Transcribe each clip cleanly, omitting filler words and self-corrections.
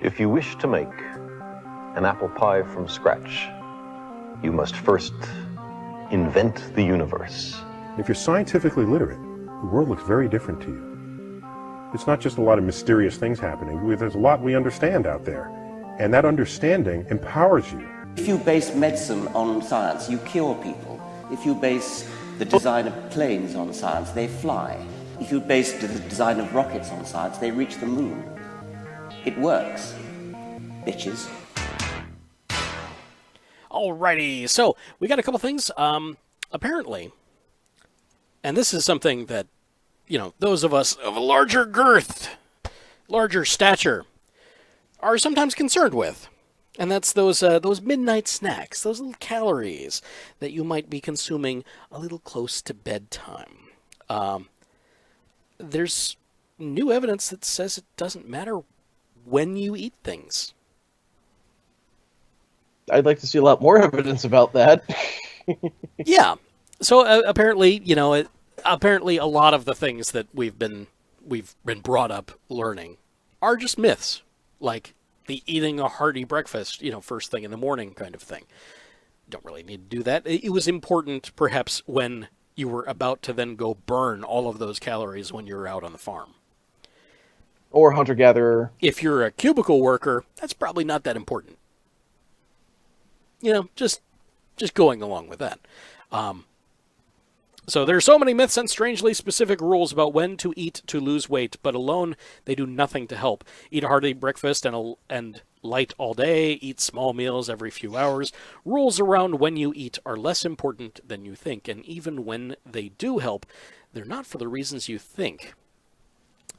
If you wish to make an apple pie from scratch, you must first invent the universe. If you're scientifically literate, the world looks very different to you. It's not just a lot of mysterious things happening. There's a lot we understand out there, and that understanding empowers you. If you base medicine on science, you cure people. If you base the design of planes on science, they fly. If you base the design of rockets on science, they reach the moon. It works, bitches. Alrighty, so we got a couple things. Apparently, and this is something that, those of us of a larger girth, larger stature, are sometimes concerned with. And that's those midnight snacks, those little calories that you might be consuming a little close to bedtime. There's new evidence that says it doesn't matter when you eat things. I'd like to see a lot more evidence about that. Yeah. So apparently, apparently a lot of the things that we've been brought up learning are just myths, like the eating a hearty breakfast, first thing in the morning kind of thing. Don't really need to do that. It was important, perhaps, when you were about to then go burn all of those calories when you're out on the farm. Or hunter-gatherer. If you're a cubicle worker, that's probably not that important. Just going along with that. So there are so many myths and strangely specific rules about when to eat to lose weight, but alone they do nothing to help. Eat a hearty breakfast and light all day, eat small meals every few hours. Rules around when you eat are less important than you think, and even when they do help, they're not for the reasons you think.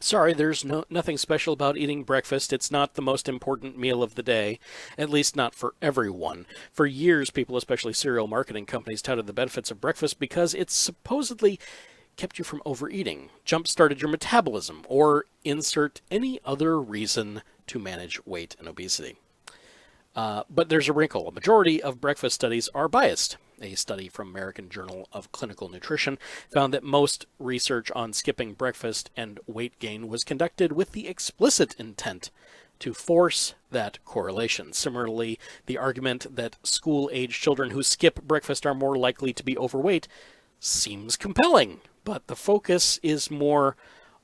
Sorry, there's nothing special about eating breakfast. It's not the most important meal of the day, at least not for everyone. For years, people, especially cereal marketing companies, touted the benefits of breakfast because it supposedly kept you from overeating, jump-started your metabolism, or insert any other reason to manage weight and obesity. But there's a wrinkle. A majority of breakfast studies are biased. A study from American Journal of Clinical Nutrition found that most research on skipping breakfast and weight gain was conducted with the explicit intent to force that correlation. Similarly, the argument that school-age children who skip breakfast are more likely to be overweight seems compelling, but the focus is more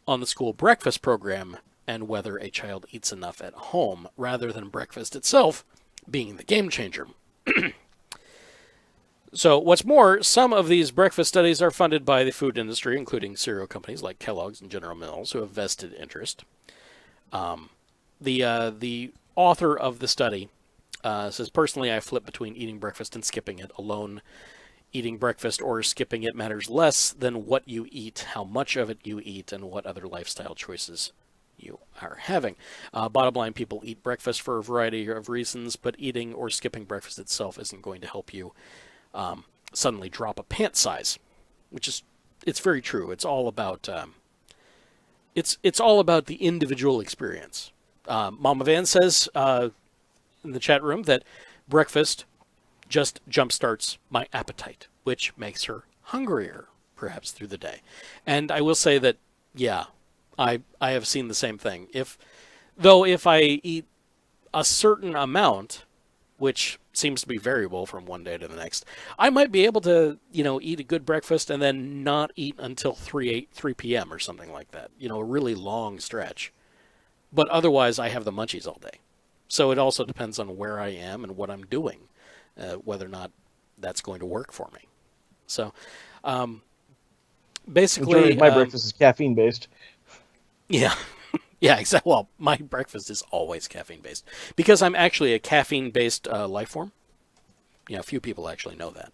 on the school breakfast program and whether a child eats enough at home, rather than breakfast itself being the game changer. So what's more, some of these breakfast studies are funded by the food industry, including cereal companies like Kellogg's and General Mills, who have vested interest. The author of the study says, personally, I flip between eating breakfast and skipping it. Alone, eating breakfast or skipping it matters less than what you eat, how much of it you eat, and what other lifestyle choices you are having. Bottom line, people eat breakfast for a variety of reasons, but eating or skipping breakfast itself isn't going to help you suddenly drop a pant size, it's very true. It's all about it's all about the individual experience. Mama Van says in the chat room that breakfast just jumpstarts my appetite, which makes her hungrier perhaps through the day. And I will say that, yeah, I have seen the same thing. If I eat a certain amount, which seems to be variable from one day to the next, I might be able to, eat a good breakfast and then not eat until 3 p.m. or something like that. A really long stretch. But otherwise, I have the munchies all day. So it also depends on where I am and what I'm doing, whether or not that's going to work for me. So, basically... my breakfast is caffeine-based. Yeah. Yeah, exactly. Well, my breakfast is always caffeine-based because I'm actually a caffeine-based life form. A few people actually know that.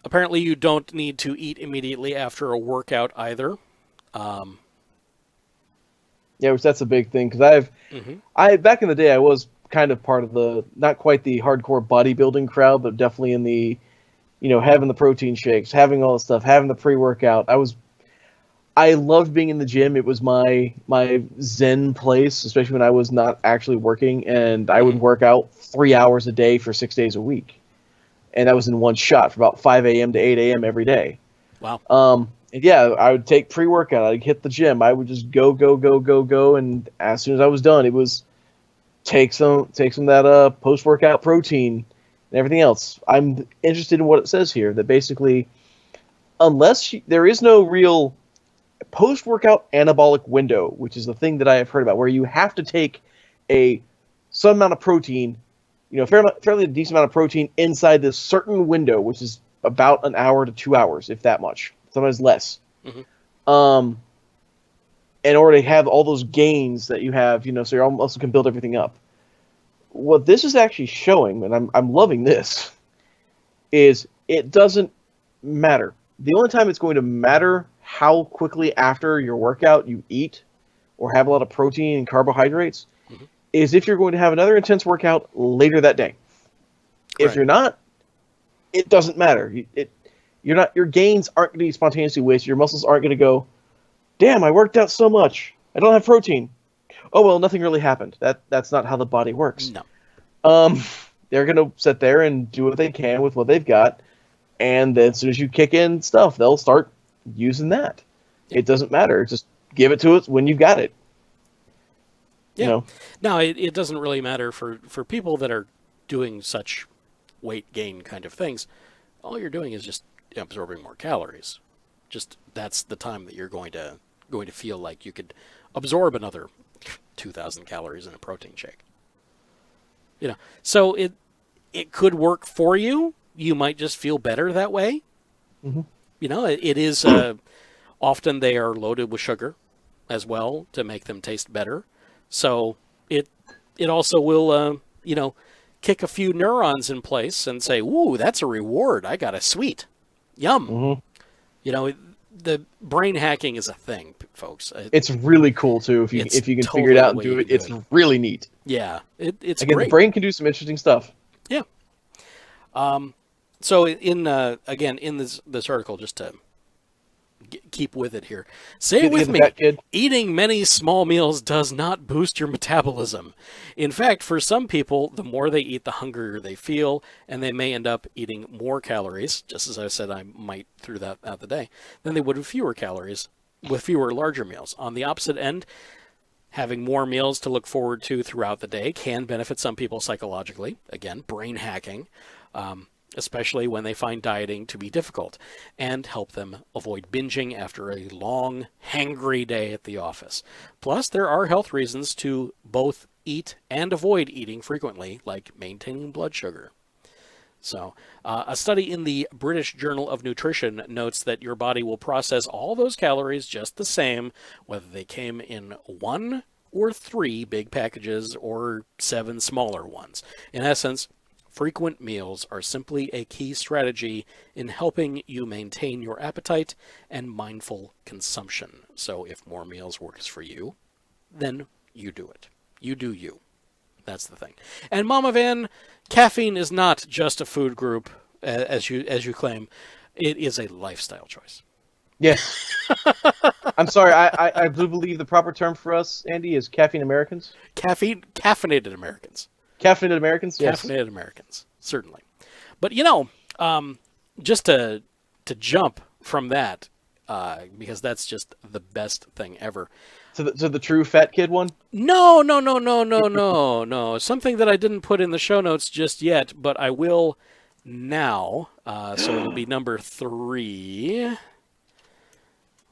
Apparently, you don't need to eat immediately after a workout either. Yeah, which that's a big thing because back in the day I was kind of part of the not quite the hardcore bodybuilding crowd, but definitely in the, having the protein shakes, having all the stuff, having the pre-workout. I loved being in the gym. It was my zen place, especially when I was not actually working, and I would work out 3 hours a day for 6 days a week. And that was in one shot for about 5 a.m. to 8 a.m. every day. Wow. And yeah, I would take pre-workout. I'd hit the gym. I would just go, and as soon as I was done, it was take some that post-workout protein and everything else. I'm interested in what it says here, that basically, there is no real post-workout anabolic window, which is the thing that I have heard about, where you have to take some amount of protein, fairly decent amount of protein inside this certain window, which is about an hour to 2 hours, if that much, sometimes less. Mm-hmm. In order to have all those gains that you have, so you also can build everything up. What this is actually showing, and I'm loving this, is it doesn't matter. The only time it's going to matter how quickly after your workout you eat or have a lot of protein and carbohydrates is if you're going to have another intense workout later that day. If you're not, it doesn't matter. Your gains aren't going to be spontaneously wasted. Your muscles aren't going to go, damn, I worked out so much. I don't have protein. Oh, well, nothing really happened. That's not how the body works. No. They're going to sit there and do what they can with what they've got. And then as soon as you kick in stuff, they'll start using that. It doesn't matter. Just give it to us when you've got it. Yeah. No, it doesn't really matter for people that are doing such weight gain kind of things. All you're doing is just absorbing more calories. Just that's the time that you're going to feel like you could absorb another 2,000 calories in a protein shake. So it could work for you. You might just feel better that way. Mm-hmm. It is often they are loaded with sugar as well to make them taste better. So it also will kick a few neurons in place and say, "Ooh, that's a reward. I got a sweet. Yum." Mm-hmm. The brain hacking is a thing, folks. It's really cool too if you can totally figure it out and do it. It's really neat. Yeah, it's great. The brain can do some interesting stuff. Yeah. So in this article, just to keep with it here, say it with me. Eating many small meals does not boost your metabolism. In fact, for some people, the more they eat, the hungrier they feel, and they may end up eating more calories, just as I said I might through that out the day, than they would with fewer calories, with fewer larger meals. On the opposite end, having more meals to look forward to throughout the day can benefit some people psychologically. Again, brain hacking. Especially when they find dieting to be difficult, and help them avoid binging after a long, hangry day at the office. Plus, there are health reasons to both eat and avoid eating frequently, like maintaining blood sugar. So, a study in the British Journal of Nutrition notes that your body will process all those calories just the same, whether they came in 1 or 3 big packages or 7 smaller ones. In essence, frequent meals are simply a key strategy in helping you maintain your appetite and mindful consumption. So if more meals works for you, then you do it. You do you. That's the thing. And Mama Van, caffeine is not just a food group, as you claim. It is a lifestyle choice. Yes. I'm sorry. I do believe the proper term for us, Andy, is caffeine Americans. Caffeinated Americans. Caffeinated Americans? Yes. Caffeinated Americans, certainly. But, just to jump from that, because that's just the best thing ever. So the true fat kid one? No. Something that I didn't put in the show notes just yet, but I will now. So it'll be number 3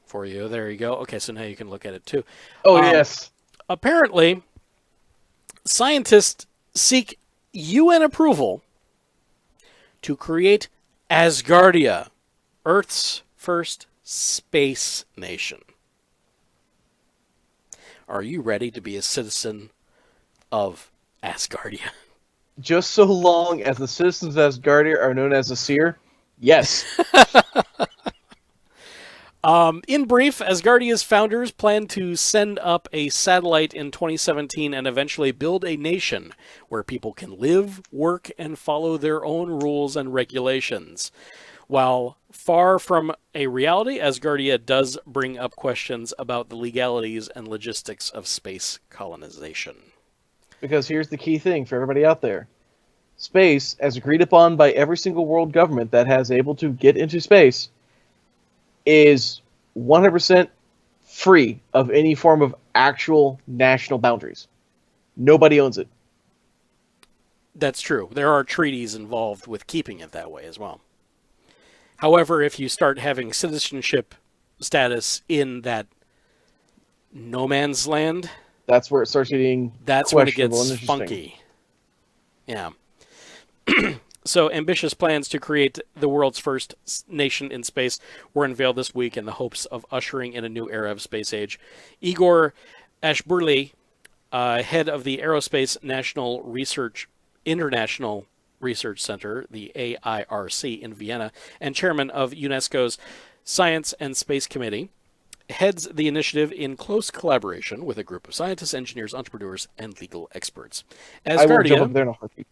for you. There you go. Okay, so now you can look at it too. Oh, yes. Apparently, scientists seek UN approval to create Asgardia, Earth's first space nation. Are you ready to be a citizen of Asgardia? Just so long as the citizens of Asgardia are known as the Seer? Yes. In brief, Asgardia's founders plan to send up a satellite in 2017 and eventually build a nation where people can live, work, and follow their own rules and regulations. While far from a reality, Asgardia does bring up questions about the legalities and logistics of space colonization. Because here's the key thing for everybody out there. Space, as agreed upon by every single world government that has able to get into space, is 100% free of any form of actual national boundaries. Nobody owns it. That's true. There are treaties involved with keeping it that way as well. However, if you start having citizenship status in that no man's land, that's where it starts getting that's when it questionable and gets interesting. funky. Yeah. So ambitious plans to create the world's first nation in space were unveiled this week in the hopes of ushering in a new era of space age. Igor Ashburly, head of the Aerospace International Research Center, the AIRC in Vienna, and chairman of UNESCO's Science and Space Committee, heads the initiative in close collaboration with a group of scientists, engineers, entrepreneurs, and legal experts. I will jump up there in a heartbeat.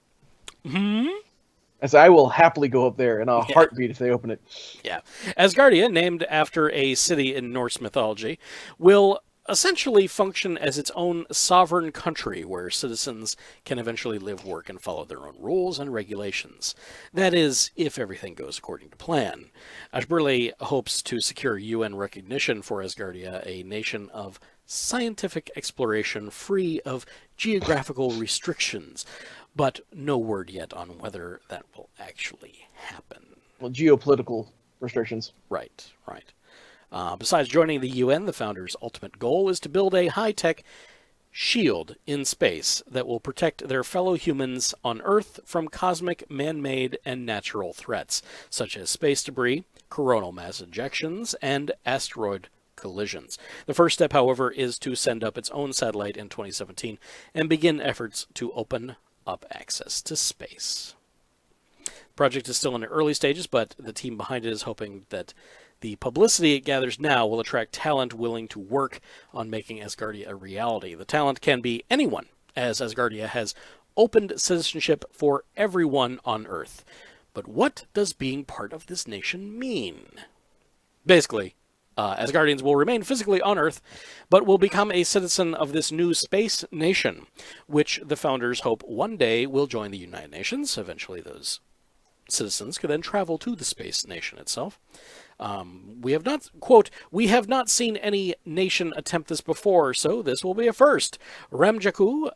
As I will happily go up there in a heartbeat if they open it. Yeah. Asgardia, named after a city in Norse mythology, will essentially function as its own sovereign country where citizens can eventually live, work, and follow their own rules and regulations. That is, if everything goes according to plan. Ashburly hopes to secure UN recognition for Asgardia, a nation of scientific exploration free of geographical restrictions, but no word yet on whether that will actually happen. Well, geopolitical restrictions. Right. Besides joining the UN, the founders' ultimate goal is to build a high-tech shield in space that will protect their fellow humans on Earth from cosmic, man-made, and natural threats, such as space debris, coronal mass ejections, and asteroid collisions. The first step, however, is to send up its own satellite in 2017 and begin efforts to open up access to space. The project is still in the early stages, but the team behind it is hoping that the publicity it gathers now will attract talent willing to work on making Asgardia a reality. The talent can be anyone, as Asgardia has opened citizenship for everyone on Earth. But what does being part of this nation mean? Basically, Asgardians will remain physically on Earth, but will become a citizen of this new space nation, which the founders hope one day will join the United Nations. Eventually, those citizens could then travel to the space nation itself. We have not, quote, "We have not seen any nation attempt this before, so this will be a first," Ramjaku,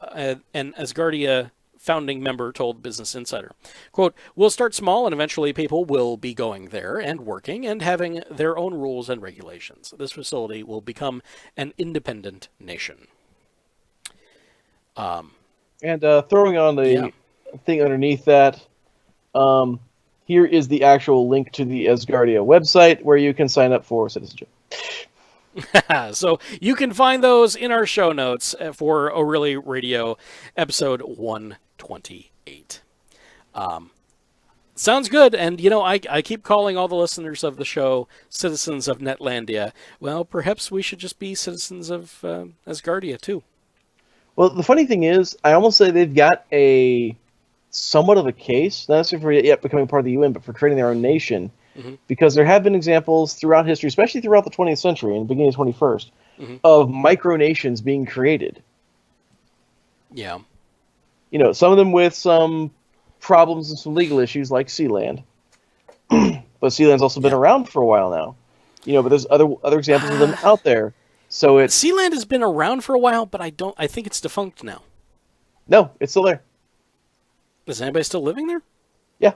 an Asgardia founding member, told Business Insider. Quote, "We'll start small and eventually people will be going there and working and having their own rules and regulations. This facility will become an independent nation." And throwing on the thing underneath that, here is the actual link to the Asgardia website where you can sign up for citizenship. So you can find those in our show notes for O'Reilly Radio episode 128. Sounds good. And, you know, I keep calling all the listeners of the show citizens of Netlandia. Well, perhaps we should just be citizens of Asgardia, too. Well, the funny thing is, I almost say they've got a somewhat of a case, not necessarily for yet becoming part of the UN, but for creating their own nation. Because there have been examples throughout history, especially throughout the 20th century and the beginning of the 21st, of micronations being created. Yeah. You know, some of them with some problems and some legal issues like Sealand. But Sealand's also been around for a while now. You know, but there's other examples of them out there. So it's Sealand has been around for a while, but I think it's defunct now. No, it's still there. Is anybody still living there? Yeah.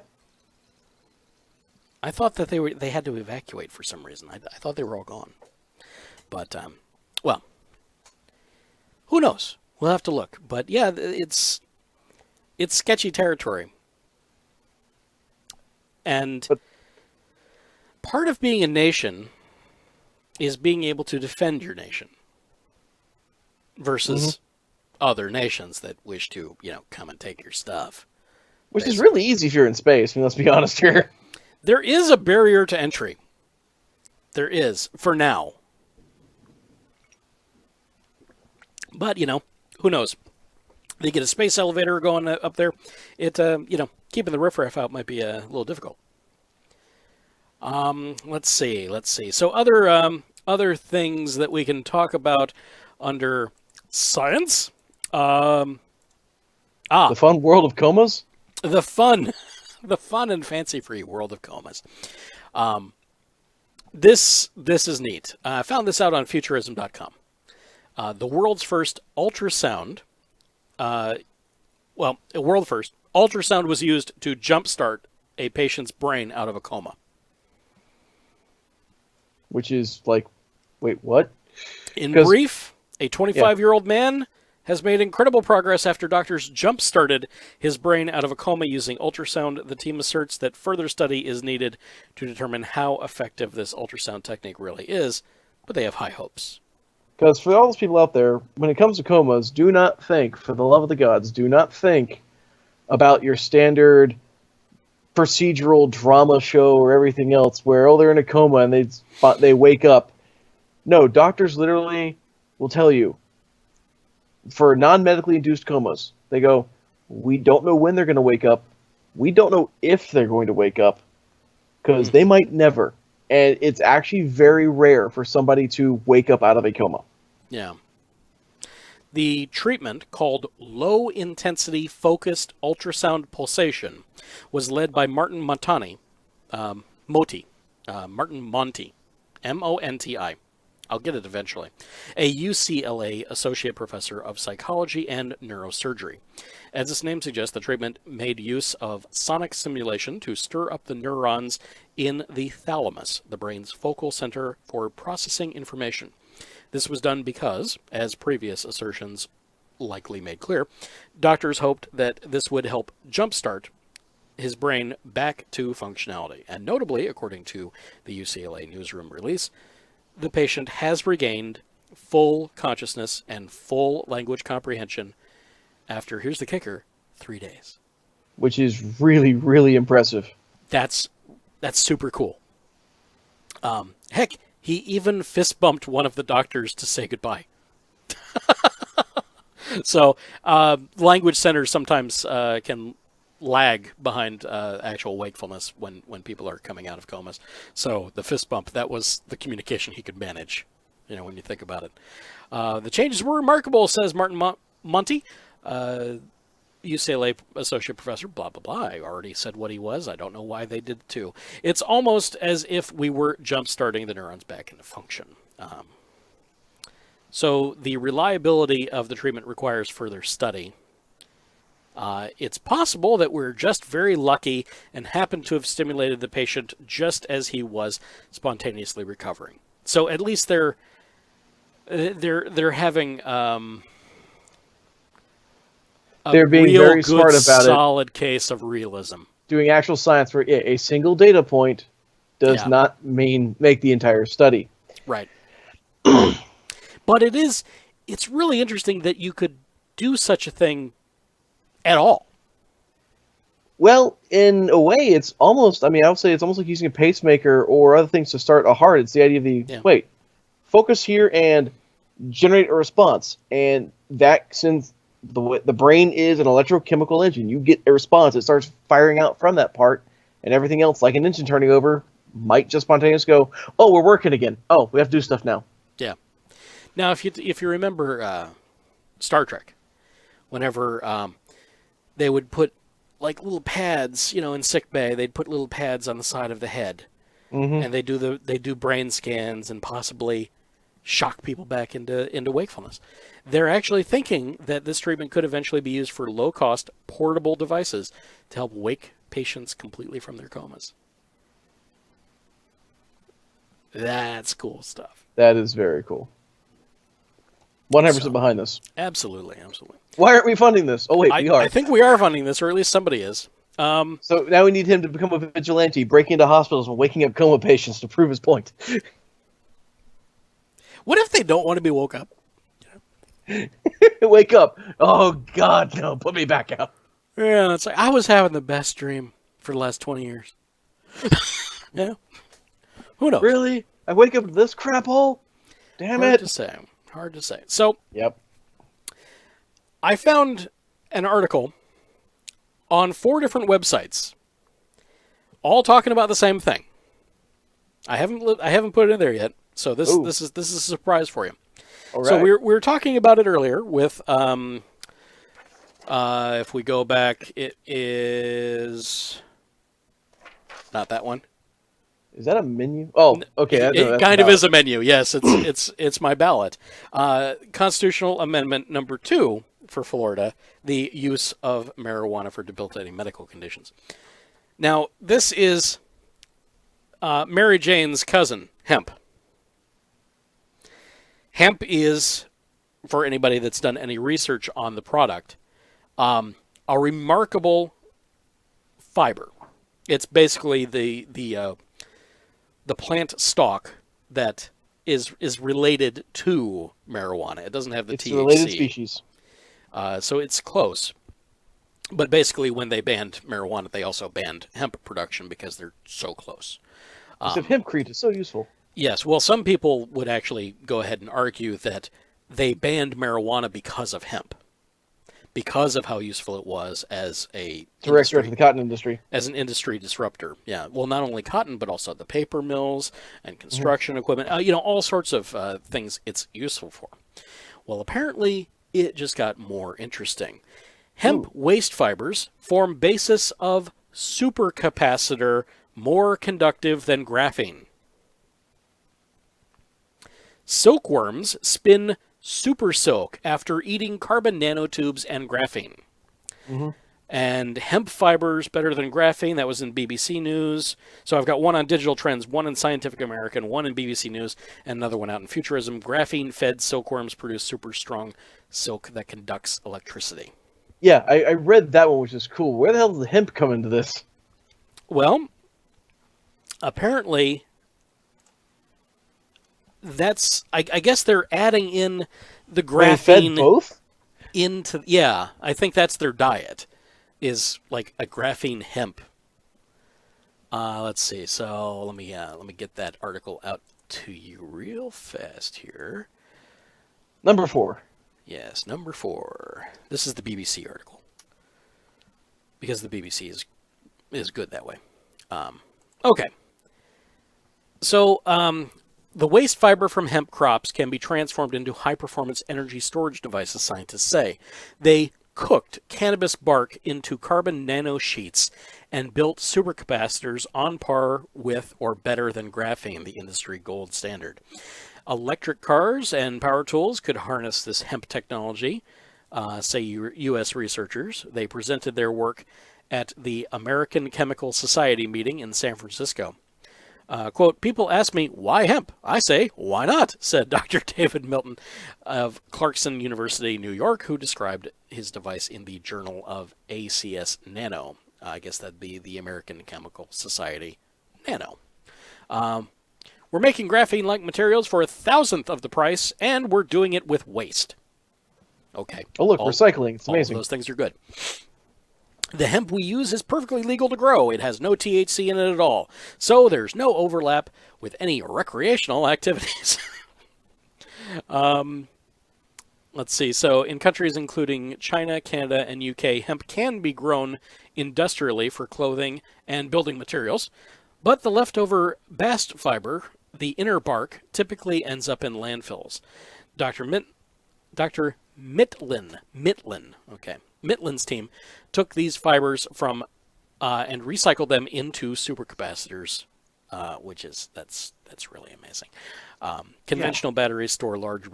I thought that they had to evacuate for some reason. I thought they were all gone. But, well, who knows? We'll have to look. But, yeah, it's sketchy territory. And part of being a nation is being able to defend your nation versus other nations that wish to, you know, come and take your stuff. Which is really easy if you're in space. I mean, let's be honest here. There is a barrier to entry. There is, for now. But, you know, who knows? They get a space elevator going up there. It, you know, keeping the riffraff out might be a little difficult. Let's see. So other things that we can talk about under science. The fun world of Comas? The fun and fancy-free world of Comas. This is neat. I found this out on Futurism.com. The world's first ultrasound, ultrasound was used to jumpstart a patient's brain out of a coma. Which is like, wait, what? In brief, a 25-year-old man has made incredible progress after doctors jump-started his brain out of a coma using ultrasound. The team asserts that further study is needed to determine how effective this ultrasound technique really is, but they have high hopes. Because for all those people out there, when it comes to comas, do not think, for the love of the gods, do not think about your standard procedural drama show or everything else where, oh, they're in a coma and they wake up. No, doctors literally will tell you, for non-medically induced comas, they go, we don't know when they're going to wake up. We don't know if they're going to wake up, because they might never. And it's actually very rare for somebody to wake up out of a coma. Yeah. The treatment, called low-intensity focused ultrasound pulsation, was led by Martin Monti, M-O-N-T-I. I'll get it eventually. A UCLA associate professor of psychology and neurosurgery. As its name suggests, the treatment made use of sonic simulation to stir up the neurons in the thalamus, the brain's focal center for processing information. This was done because, as previous assertions likely made clear, doctors hoped that this would help jumpstart his brain back to functionality. And notably, according to the UCLA newsroom release, the patient has regained full consciousness and full language comprehension after, here's the kicker, 3 days. Which is really, really impressive. That's super cool. Heck, he even fist bumped one of the doctors to say goodbye. So, language centers sometimes can lag behind actual wakefulness when people are coming out of comas. So the fist bump, that was the communication he could manage, when you think about it. The changes were remarkable, says Martin Monti, UCLA associate professor, blah, blah, blah. I already said what he was. I don't know why they did it too. It's almost as if we were jump-starting the neurons back into function. So the reliability of the treatment requires further study. It's possible that we're just very lucky and happened to have stimulated the patient just as he was spontaneously recovering. So at least they're having they're being real very good, smart about solid case of realism. Doing actual science where a single data point does not make the entire study. Right. But it's really interesting that you could do such a thing at all. Well, in a way, it's almost, I would say it's almost like using a pacemaker or other things to start a heart. It's the idea of wait, focus here and generate a response. And that, since the brain is an electrochemical engine, you get a response. It starts firing out from that part, and everything else, like an engine turning over, might just spontaneously go, oh, we're working again. Oh, we have to do stuff now. Yeah. Now, if you remember Star Trek, whenever they would put like little pads, in sick bay, they'd put little pads on the side of the head, and they do brain scans and possibly shock people back into wakefulness. They're actually thinking that this treatment could eventually be used for low-cost portable devices to help wake patients completely from their comas. That's cool stuff. That is very cool. 100% behind this. Absolutely. Why aren't we funding this? Oh, wait, we are. I think we are funding this, or at least somebody is. So now we need him to become a vigilante, breaking into hospitals and waking up coma patients to prove his point. What if they don't want to be woke up? Wake up. Oh, God, no. Put me back out. Yeah, it's like, I was having the best dream for the last 20 years. Yeah. Who knows? Really? I wake up to this crap hole? Damn it. Hard to say. So, yep. I found an article on 4 different websites, all talking about the same thing. I haven't put it in there yet, so this is a surprise for you. All right. So we were talking about it earlier with if we go back, it is not that one. Is that a menu? Oh, okay. It kind of is a menu. Yes, it's my ballot. Constitutional Amendment number 2 for Florida: the use of marijuana for debilitating medical conditions. Now, this is Mary Jane's cousin, hemp. Hemp is, for anybody that's done any research on the product, a remarkable fiber. It's basically the plant stalk that is related to marijuana. It doesn't have the THC. It's a related species. So it's close. But basically, when they banned marijuana, they also banned hemp production because they're so close. Because hempcrete is so useful. Yes. Well, some people would actually go ahead and argue that they banned marijuana because of hemp, because of how useful it was as a direct threat to the cotton industry, as an industry disruptor. Yeah. Well, not only cotton, but also the paper mills and construction equipment. All sorts of things it's useful for. Well, apparently, it just got more interesting. Hemp waste fibers form basis of supercapacitor more conductive than graphene. Silkworms spin super silk after eating carbon nanotubes and graphene. And hemp fibers better than graphene. That was in BBC News. So I've got one on Digital Trends, one in Scientific American, one in BBC News, and another one out in Futurism. Graphene-fed silkworms produce super strong silk that conducts electricity. Yeah, I read that one, which is cool. Where the hell does the hemp come into this? Well, apparently, that's... I guess they're adding in the graphene... Fed both? Into... Yeah, I think that's their diet, is like a graphene hemp. Let's see. So let me get that article out to you real fast here. Number 4. Yes, number 4. This is the BBC article, because the BBC is good that way. Okay. So the waste fiber from hemp crops can be transformed into high-performance energy storage devices, scientists say. They cooked cannabis bark into carbon nanosheets and built supercapacitors on par with or better than graphene, the industry gold standard. Electric cars and power tools could harness this hemp technology, say U.S. researchers. They presented their work at the American Chemical Society meeting in San Francisco. Quote, people ask me, why hemp? I say, why not? Said Dr. David Milton of Clarkson University, New York, who described his device in the Journal of ACS Nano. I guess that'd be the American Chemical Society Nano. We're making graphene-like materials for 1,000th of the price, and we're doing it with waste. Okay. Oh, look, recycling. It's amazing. All those things are good. The hemp we use is perfectly legal to grow. It has no THC in it at all. So there's no overlap with any recreational activities. Let's see. So in countries including China, Canada, and UK, hemp can be grown industrially for clothing and building materials. But the leftover bast fiber, the inner bark, typically ends up in landfills. Dr. Mitlin's team took these fibers from and recycled them into supercapacitors, that's really amazing. Conventional batteries store large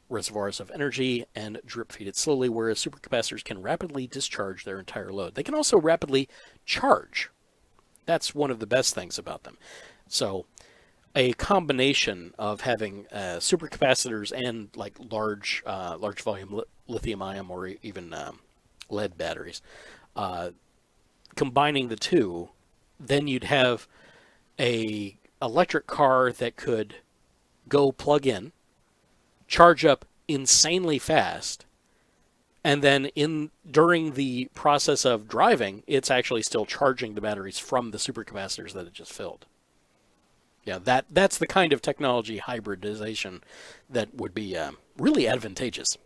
reservoirs of energy and drip feed it slowly, whereas supercapacitors can rapidly discharge their entire load. They can also rapidly charge. That's one of the best things about them. So a combination of having supercapacitors and like large volume lithium-ion or even lead batteries, combining the two, then you'd have a electric car that could go plug in, charge up insanely fast, and then during the process of driving, it's actually still charging the batteries from the supercapacitors that it just filled. Yeah, that's the kind of technology hybridization that would be really advantageous.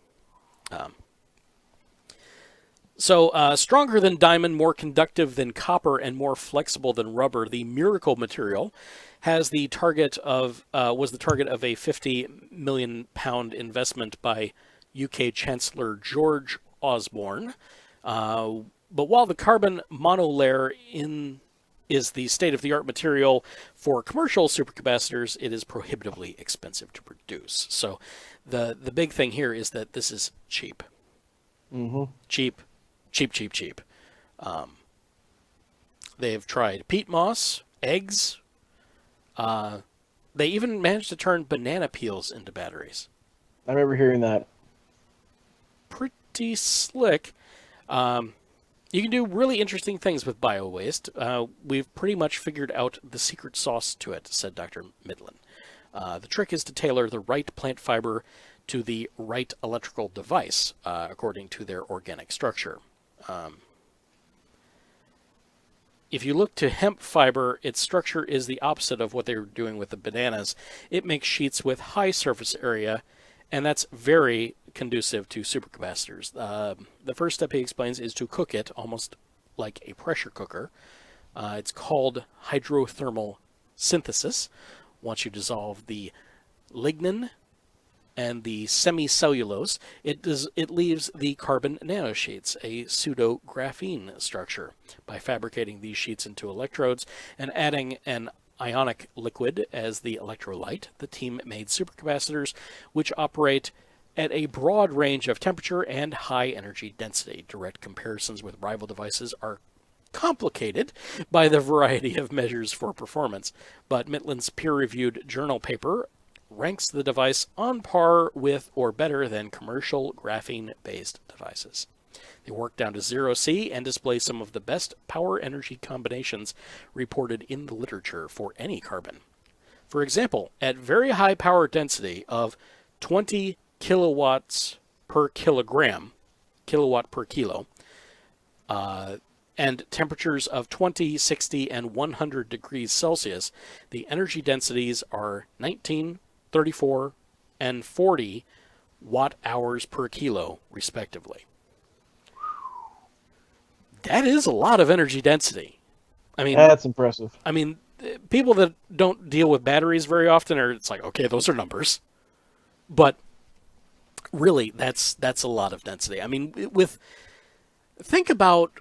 So stronger than diamond, more conductive than copper, and more flexible than rubber, the miracle material was the target of a 50 million pound investment by UK Chancellor George Osborne. But while the carbon monolayer in is the state-of-the-art material for commercial supercapacitors. It is prohibitively expensive to produce. So the big thing here is that this is cheap. Mm-hmm. Cheap. They've tried peat moss, eggs. They even managed to turn banana peels into batteries. I remember hearing that. Pretty slick. You can do really interesting things with bio-waste. We've pretty much figured out the secret sauce to it, said Dr. Midland. The trick is to tailor the right plant fiber to the right electrical device, according to their organic structure. If you look to hemp fiber, its structure is the opposite of what they were doing with the bananas. It makes sheets with high surface area, and that's very conducive to supercapacitors. The first step, he explains, is to cook it almost like a pressure cooker. It's called hydrothermal synthesis. Once you dissolve the lignin and the semicellulose, it leaves the carbon nanosheets, a pseudo-graphene structure. By fabricating these sheets into electrodes and adding an ionic liquid as the electrolyte, the team made supercapacitors which operate at a broad range of temperature and high energy density. Direct comparisons with rival devices are complicated by the variety of measures for performance, but Midland's peer-reviewed journal paper ranks the device on par with or better than commercial graphene-based devices. They work down to 0C and display some of the best power energy combinations reported in the literature for any carbon. For example, at very high power density of 20 kilowatts per kilogram, kilowatt per kilo, and temperatures of 20, 60, and 100 degrees Celsius, the energy densities are 19, 34, and 40 watt-hours per kilo, respectively. That is a lot of energy density. I mean, That's impressive. I mean, people that don't deal with batteries very often it's like, okay, those are numbers. But really, that's a lot of density. I mean, think about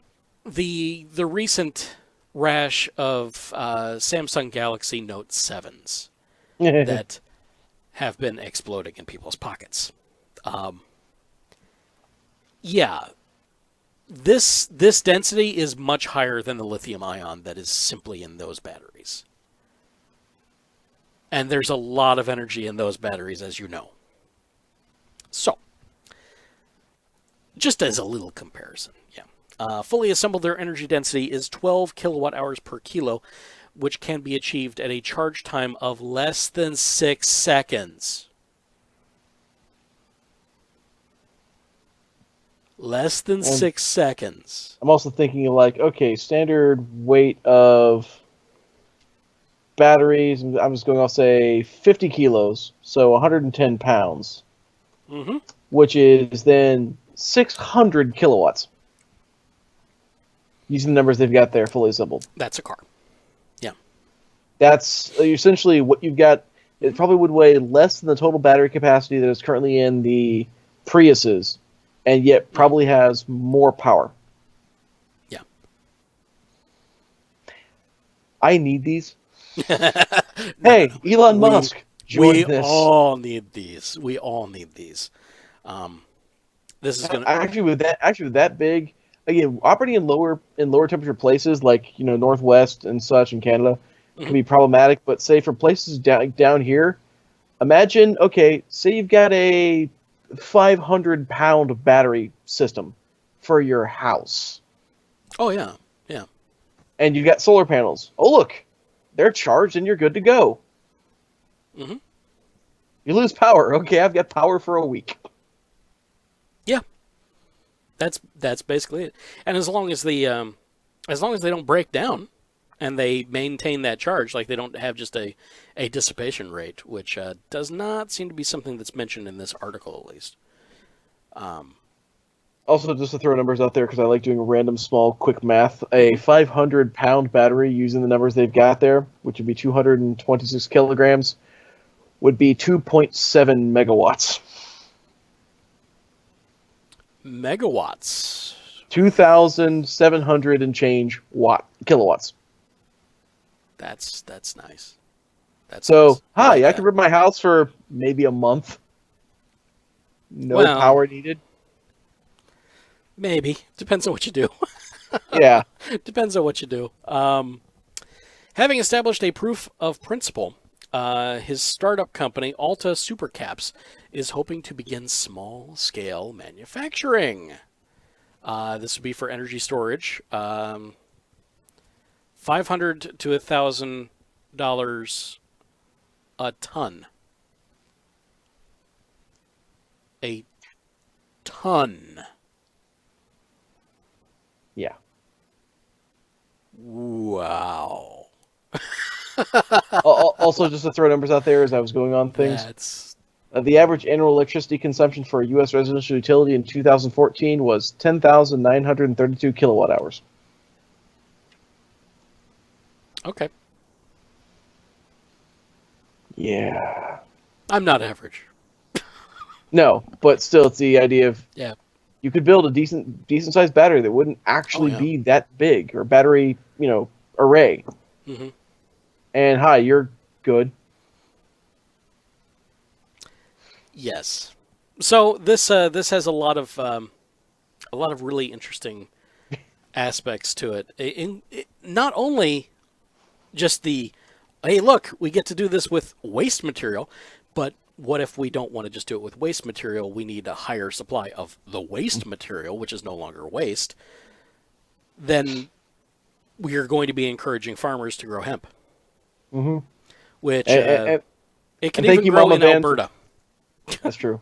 the recent rash of Samsung Galaxy Note 7s that have been exploding in people's pockets. Yeah, this density is much higher than the lithium ion that is simply in those batteries. And there's a lot of energy in those batteries, as you know. So, just as a little comparison, yeah. Fully assembled, their energy density is 12 kilowatt hours per kilo, which can be achieved at a charge time of less than 6 seconds. Less than 6 seconds. I'm also thinking of like, okay, standard weight of batteries, I'm just going, I'll say 50 kilos, so 110 pounds, which is then 600 kilowatts. Using the numbers they've got there, fully assembled. That's a car. Yeah. That's essentially what you've got. It probably would weigh less than the total battery capacity that is currently in the Priuses, and yet probably has more power. Yeah. I need these. Hey, Elon Musk, join this. All need these. We all need these. This is gonna actually with that big. Again, operating in lower temperature places like Northwest and such in Canada can be problematic. But say for places down here, imagine say you've got a 500-pound battery system for your house. Oh yeah, yeah. And you've got solar panels. Oh look, they're charged and you're good to go. You lose power. Okay, I've got power for a week. Yeah. That's basically it. And as long as they don't break down and they maintain that charge, like they don't have just a dissipation rate, which does not seem to be something that's mentioned in this article, at least. Also, just to throw numbers out there, because I like doing random, small, quick math, a 500-pound battery, using the numbers they've got there, which would be 226 kilograms, would be 2.7 megawatts. Megawatts. 2,700 and change kilowatts. That's nice. That's So, nice. I like I that. could rip my house for maybe a month. No Well- power needed. Maybe. Depends on what you do. Yeah. Depends on what you do. Having established a proof of principle, his startup company, Alta Supercaps, is hoping to begin small-scale manufacturing. This would be for energy storage. $500 to $1,000 a ton. A ton. Yeah. Wow. Also, just to throw numbers out there as I was going on things, That's the average annual electricity consumption for a U.S. residential utility in 2014 was 10,932 kilowatt hours. okay. Yeah. I'm not average. No, but still, it's the idea of Yeah. you could build a decent sized battery that wouldn't actually yeah. be that big, or battery, array. Mhm. And hi, you're good. Yes. So this has a lot of really interesting aspects to it. Not only just the, hey, look, we get to do this with waste material, but what if we don't want to just do it with waste material? We need a higher supply of the waste material, which is no longer waste. Then we are going to be encouraging farmers to grow hemp, which And it can thank even you, grow Mama in Van, Alberta. that's true.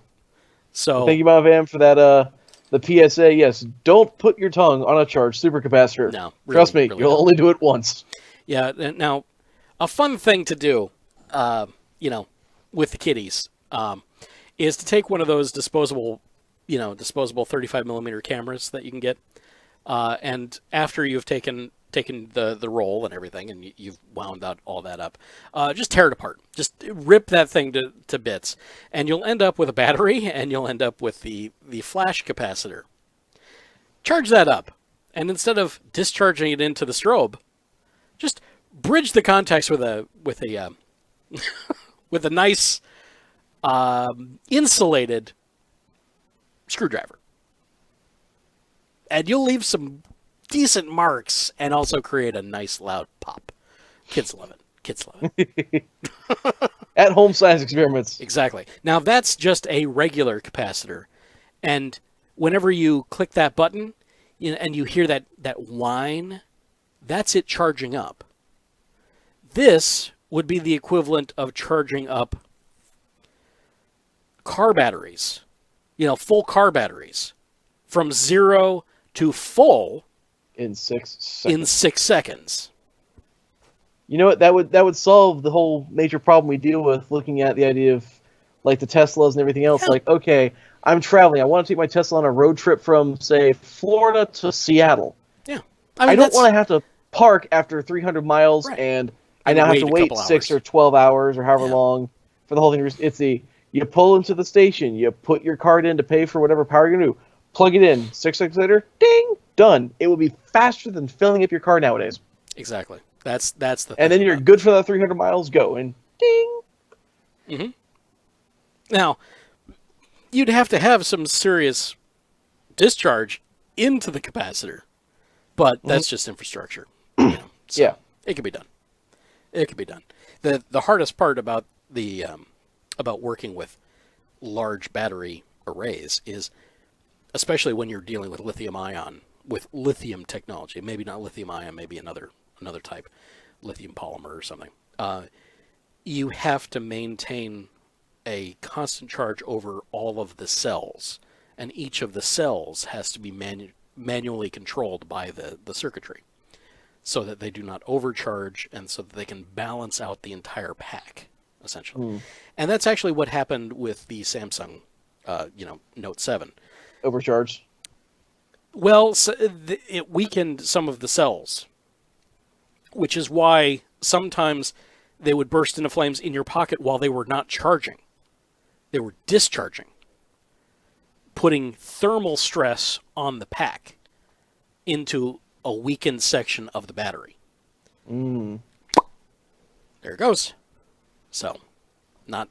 So Thank you, Mama Van, for that. The PSA, yes, don't put your tongue on a charged supercapacitor. No, Trust me, really you'll don't. only do it once. yeah. Now, a fun thing to do, with the kiddies, is to take one of those disposable 35 millimeter cameras that you can get, and after you've taken the roll and everything, and you've wound out all that up, just tear it apart. Just rip that thing to bits, and you'll end up with a battery, and you'll end up with the flash capacitor. Charge that up, and instead of discharging it into the strobe, just bridge the contacts with a with a nice insulated screwdriver, and you'll leave some decent marks and also create a nice loud pop. Kids love it. Kids love it. At home science experiments. Exactly. Now that's just a regular capacitor, and whenever you click that button, and you hear that whine, that's it charging up. This would be the equivalent of charging up car batteries, full car batteries, from 0 to full In 6 seconds. in 6 seconds. You know what? That would solve the whole major problem we deal with looking at the idea of like the Teslas and everything else. Yeah. Like, okay, I'm traveling. I want to take my Tesla on a road trip from, say, Florida to Seattle. Yeah. I don't want to have to park after 300 miles Right. and I And now have wait to a wait couple 6 hours. or 12 hours or however Yeah. long for the whole thing. It's you pull into the station, you put your card in to pay for whatever power you're going to do, plug it in, 6 seconds later, ding, done. It will be faster than filling up your car nowadays. Exactly. That's the thing. And then you're about good for that 300 miles, go, and ding. it. Now, you'd have to have some serious discharge into the capacitor, but that's just infrastructure. So Yeah. it can be done. It can be done. The hardest part about about working with large battery arrays is, especially when you're dealing with lithium technology, maybe not lithium ion, maybe another type, lithium polymer or something. You have to maintain a constant charge over all of the cells, and each of the cells has to be manually controlled by the circuitry, so that they do not overcharge and so that they can balance out the entire pack, essentially. And that's actually what happened with the Samsung, Note 7. Overcharged. Well, so it weakened some of the cells, which is why sometimes they would burst into flames in your pocket while they were not charging. They were discharging, putting thermal stress on the pack into a weakened section of the battery. there it goes. So, not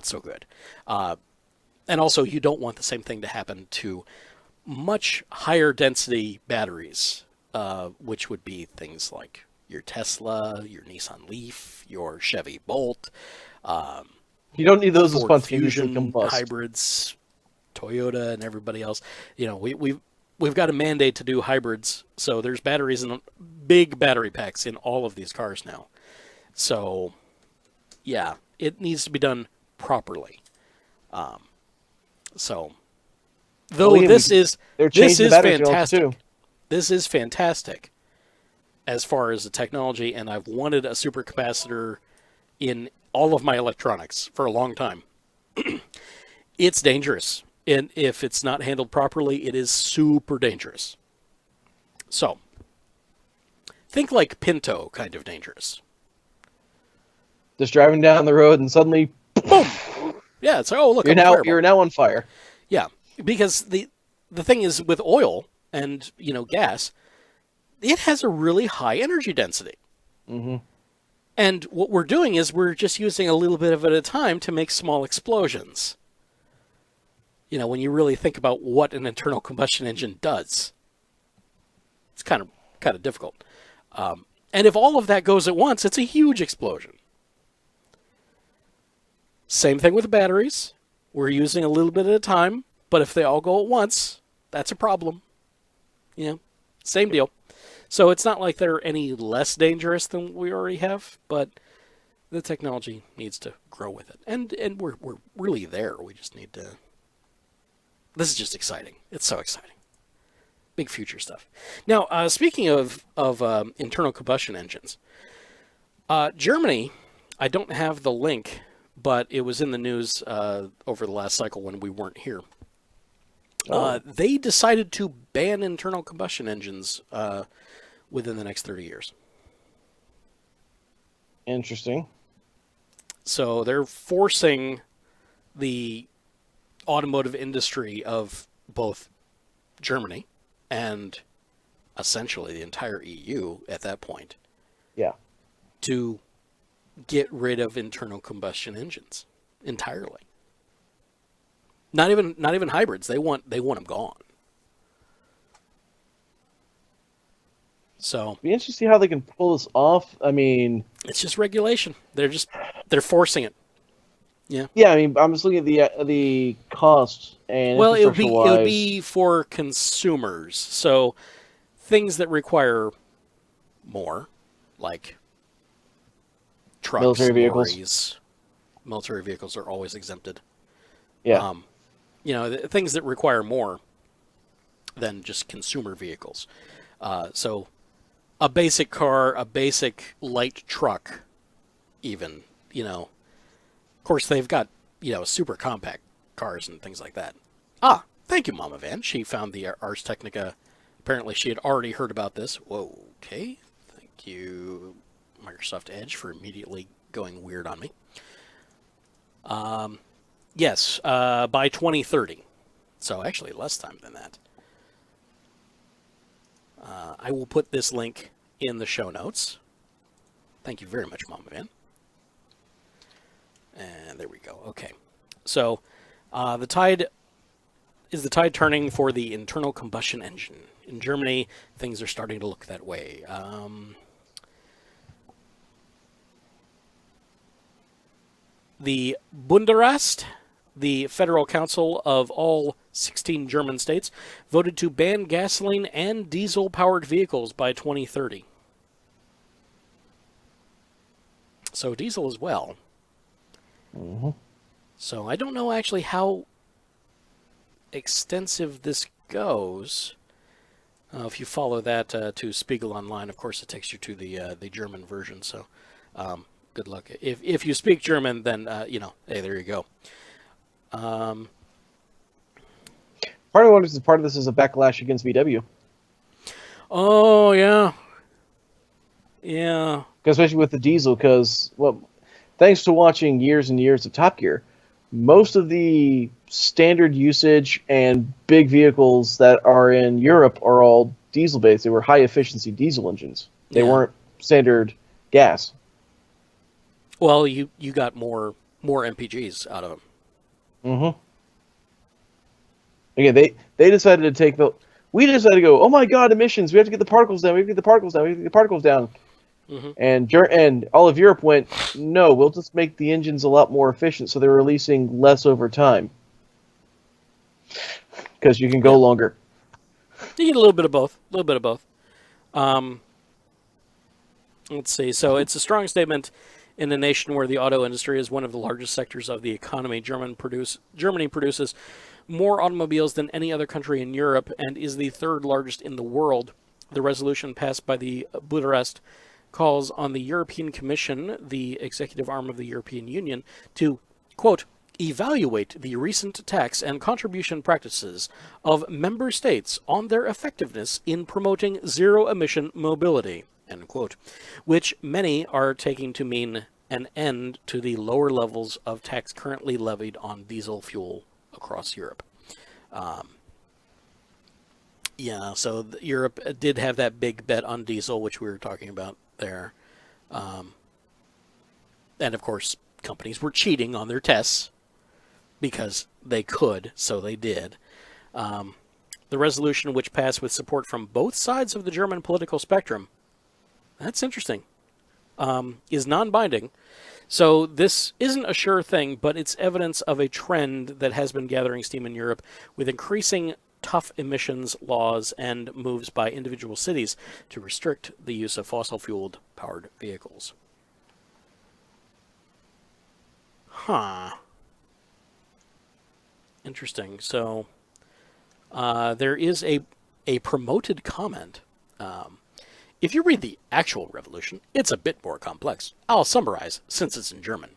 so good. And also, you don't want the same thing to happen to much higher density batteries, which would be things like your Tesla, your Nissan Leaf, your Chevy Bolt. You don't need those Ford spontaneously Fusion combust. hybrids, Toyota, and everybody else. You know, we've got a mandate to do hybrids, so there's batteries in big battery packs in all of these cars now. So, yeah, it needs to be done properly. So, though this is fantastic. This is fantastic as far as the technology, and I've wanted a supercapacitor in all of my electronics for a long time. It's dangerous, and if it's not handled properly, it is super dangerous. So, think like Pinto kind of dangerous. Just driving down the road and suddenly, boom! Yeah, it's look, you're now on fire. Yeah, because the thing is with oil and gas, it has a really high energy density. Mm-hmm. And what we're doing is we're just using a little bit of it at a time to make small explosions. When you really think about what an internal combustion engine does, it's kind of difficult. And if all of that goes at once, it's a huge explosion. Same thing with the batteries. We're using a little bit at a time, but if they all go at once, that's a problem. Same deal. So it's not like they're any less dangerous than we already have, but the technology needs to grow with it. And we're really there. We just need to... This is just exciting. It's so exciting. Big future stuff. Now, speaking of internal combustion engines, Germany, I don't have the link, but it was in the news over the last cycle when we weren't here. They decided to ban internal combustion engines within the next 30 years. Interesting. So they're forcing the automotive industry of both Germany and essentially the entire EU at that point. Yeah. To get rid of internal combustion engines entirely. Not even hybrids. They want them gone. So Be interesting to see how they can pull this off. I mean, it's just regulation. They're forcing it. Yeah. Yeah, I mean, I'm just looking at the cost and well, it would infrastructure-wise. be for consumers. So things that require more, like trucks, Military vehicles. lorries. Military vehicles are always exempted. Yeah. Things that require more than just consumer vehicles. So a basic car, a basic light truck, even, of course, they've got, super compact cars and things like that. Thank you, Mama Van. She found the Ars Technica. Apparently, she had already heard about this. Whoa, okay. Thank you, Microsoft Edge, for immediately going weird on me. Yes, by 2030. So actually less time than that. I will put this link in the show notes. Thank you very much, Mama Van. And there we go. Okay. So the tide turning for the internal combustion engine. In Germany, things are starting to look that way. The Bundesrat, the Federal Council of all 16 German states, voted to ban gasoline and diesel-powered vehicles by 2030. So diesel as well. Mm-hmm. So I don't know actually how extensive this goes. If you follow that to Spiegel Online, of course, it takes you to the German version. So good luck. If you speak German, then hey, there you go. Part of me wonders if part of this is a backlash against VW. Oh yeah, yeah. Especially with the diesel, because thanks to watching years and years of Top Gear, most of the standard usage and big vehicles that are in Europe are all diesel-based. They were high-efficiency diesel engines. They weren't standard gas. Well, you got more MPGs out of them. Mm-hmm. Again, they decided to take the. We decided to go. Oh my God, emissions! We have to get the particles down. We have to get the particles down. We have to get the particles down. Mm-hmm. And all of Europe went, no, we'll just make the engines a lot more efficient, so they're releasing less over time because you can go longer. You get a little bit of both. A little bit of both. Let's see. So it's a strong statement in a nation where the auto industry is one of the largest sectors of the economy. Germany produces more automobiles than any other country in Europe and is the third largest in the world. The resolution passed by the Bucharest calls on the European Commission, the executive arm of the European Union, to, quote, evaluate the recent tax and contribution practices of member states on their effectiveness in promoting zero-emission mobility, end quote, which many are taking to mean an end to the lower levels of tax currently levied on diesel fuel across Europe. So Europe did have that big bet on diesel, which we were talking about there. And of course, companies were cheating on their tests because they could, so they did. The resolution, which passed with support from both sides of the German political spectrum, that's interesting, is non-binding. So this isn't a sure thing, but it's evidence of a trend that has been gathering steam in Europe with increasing tough emissions laws and moves by individual cities to restrict the use of fossil-fueled powered vehicles. Interesting. So there is a promoted comment. If you read the actual revolution, it's a bit more complex. I'll summarize, since it's in German.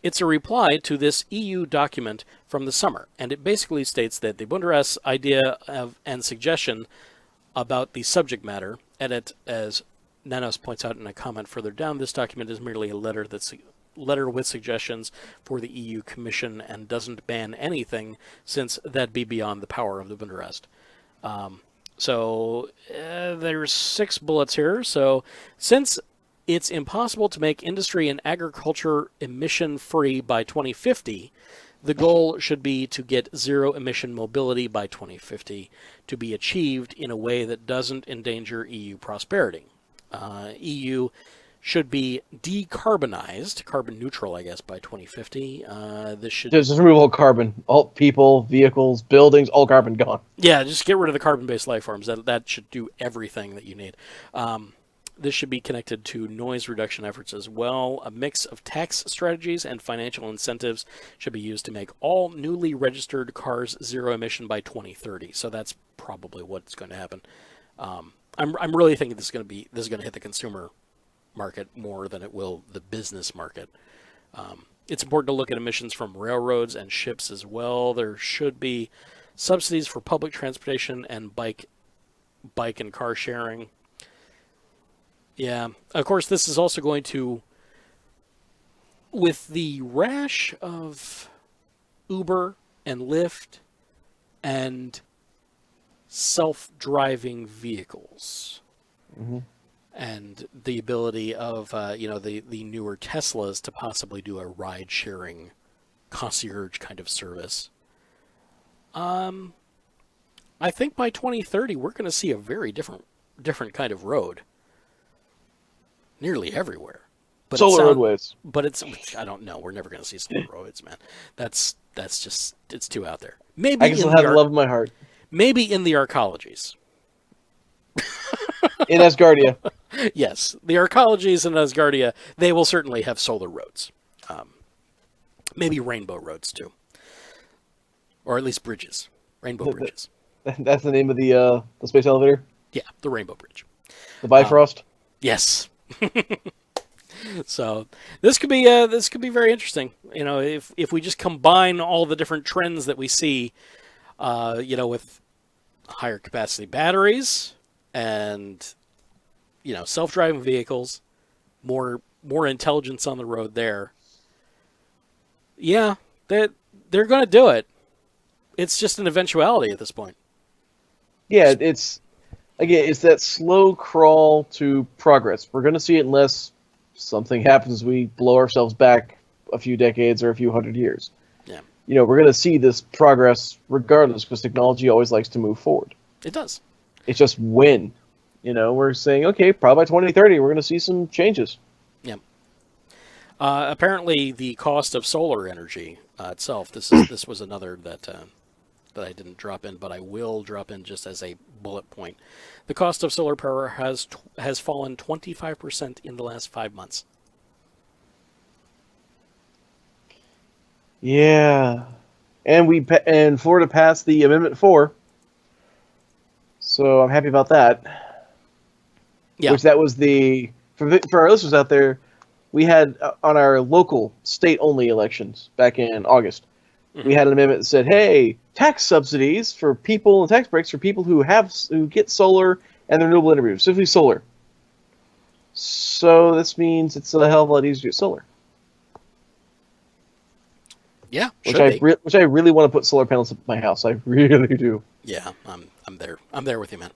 It's a reply to this EU document from the summer, and it basically states that the Bundesrat's idea and suggestion about the subject matter, and it, as Nanos points out in a comment further down, this document is merely a letter with suggestions for the EU Commission and doesn't ban anything, since that'd be beyond the power of the Bundesrat. So there's 6 bullets here. So since it's impossible to make industry and agriculture emission-free by 2050, the goal should be to get zero-emission mobility by 2050 to be achieved in a way that doesn't endanger EU prosperity. EU should be decarbonized, carbon neutral, I guess, by 2050. This should just remove all carbon, all people, vehicles, buildings, all carbon gone. Yeah, just get rid of the carbon-based life forms. That should do everything that you need. This should be connected to noise reduction efforts as well. A mix of tax strategies and financial incentives should be used to make all newly registered cars zero emission by 2030. So that's probably what's going to happen. I'm really thinking this is going to hit the consumer market more than it will the business market. It's important to look at emissions from railroads and ships as well. There should be subsidies for public transportation and bike and car sharing. Yeah, of course, this is also going to, with the rash of Uber and Lyft and self-driving vehicles, and the ability of the newer Teslas to possibly do a ride-sharing concierge kind of service. I think by 2030 we're going to see a very different kind of road. Nearly everywhere. But solar roadways. But I don't know. We're never going to see solar roads, man. That's just, it's too out there. Maybe I can still have the love of my heart. Maybe in the arcologies. In Asgardia. Yes. The arcologies in Asgardia, they will certainly have solar roads. Maybe rainbow roads, too. Or at least bridges. Rainbow bridges. That's the name of the space elevator? Yeah, the Rainbow Bridge. The Bifrost? Yes. So this could be very interesting. If we just combine all the different trends that we see, with higher capacity batteries and self-driving vehicles, more intelligence on the road there. Yeah, they're going to do it. It's just an eventuality at this point. Yeah, it's that slow crawl to progress. We're going to see it in less something happens, we blow ourselves back a few decades or a few hundred years. Yeah. We're going to see this progress regardless, because technology always likes to move forward. It does. It's just when. We're saying, okay, probably by 2030, we're going to see some changes. Yeah. Apparently, the cost of solar energy itself. This was another that I didn't drop in, but I will drop in just as a bullet point. The cost of solar power has fallen 25% in the last 5 months. Yeah, and Florida passed the Amendment 4, so I'm happy about that. Yeah. Which that was for our listeners out there, we had on our local state-only elections back in August, we had an amendment that said, hey, tax subsidies for people and tax breaks for people who get solar and renewable energy, specifically solar. So this means it's a hell of a lot easier to get solar. Yeah, which I really want to put solar panels up my house. I really do. Yeah, I'm there. I'm there with you, man.